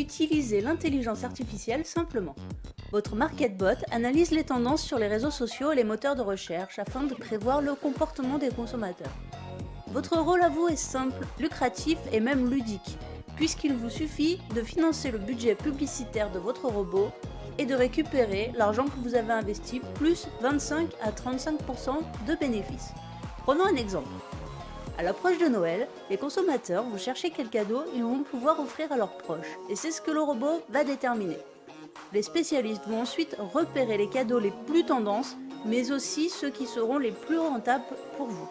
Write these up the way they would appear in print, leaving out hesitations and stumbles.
utilisez l'intelligence artificielle simplement. Votre MarketBot analyse les tendances sur les réseaux sociaux et les moteurs de recherche afin de prévoir le comportement des consommateurs. Votre rôle à vous est simple, lucratif et même ludique, puisqu'il vous suffit de financer le budget publicitaire de votre robot et de récupérer l'argent que vous avez investi plus 25 à 35% de bénéfices. Prenons un exemple. À l'approche de Noël, les consommateurs vont chercher quel cadeau ils vont pouvoir offrir à leurs proches, et c'est ce que le robot va déterminer. Les spécialistes vont ensuite repérer les cadeaux les plus tendances, mais aussi ceux qui seront les plus rentables pour vous.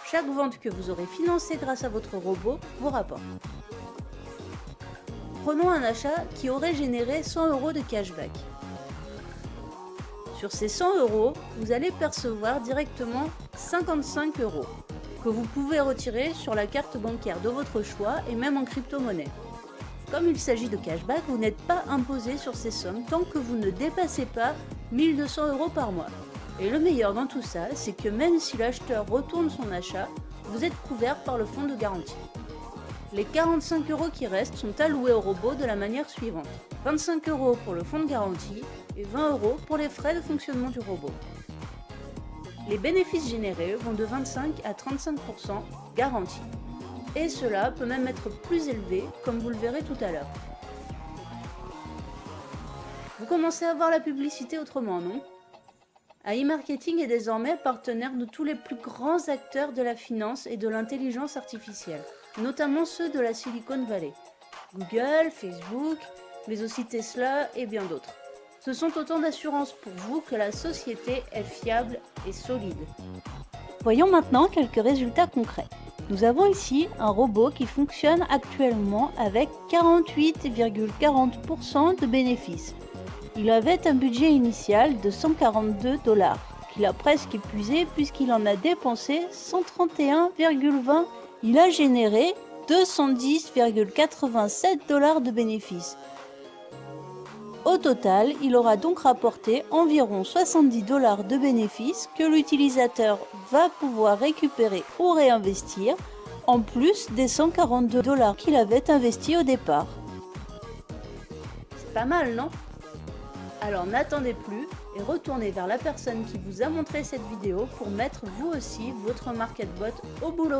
Chaque vente que vous aurez financée grâce à votre robot vous rapporte. Prenons un achat qui aurait généré 100 € de cashback. Sur ces 100 €, vous allez percevoir directement 55 € que vous pouvez retirer sur la carte bancaire de votre choix et même en crypto-monnaie. Comme il s'agit de cashback, vous n'êtes pas imposé sur ces sommes tant que vous ne dépassez pas 1200 € par mois. Et le meilleur dans tout ça, c'est que même si l'acheteur retourne son achat, vous êtes couvert par le fonds de garantie. Les 45 € qui restent sont alloués au robot de la manière suivante. 25 € pour le fonds de garantie et 20 € pour les frais de fonctionnement du robot. Les bénéfices générés vont de 25 à 35% garantis. Et cela peut même être plus élevé, comme vous le verrez tout à l'heure. Vous commencez à voir la publicité autrement, non ? AI Marketing est désormais partenaire de tous les plus grands acteurs de la finance et de l'intelligence artificielle, notamment ceux de la Silicon Valley. Google, Facebook, mais aussi Tesla et bien d'autres. Ce sont autant d'assurances pour vous que la société est fiable et solide. Voyons maintenant quelques résultats concrets. Nous avons ici un robot qui fonctionne actuellement avec 48,40% de bénéfices. Il avait un budget initial de 142 $, qu'il a presque épuisé puisqu'il en a dépensé 131,20 $. Il a généré 210,87 $ de bénéfices. Au total, il aura donc rapporté environ 70 $ de bénéfices que l'utilisateur va pouvoir récupérer ou réinvestir, en plus des 142 $ qu'il avait investis au départ. C'est pas mal, non ? Alors n'attendez plus et retournez vers la personne qui vous a montré cette vidéo pour mettre vous aussi votre MarketBot au boulot.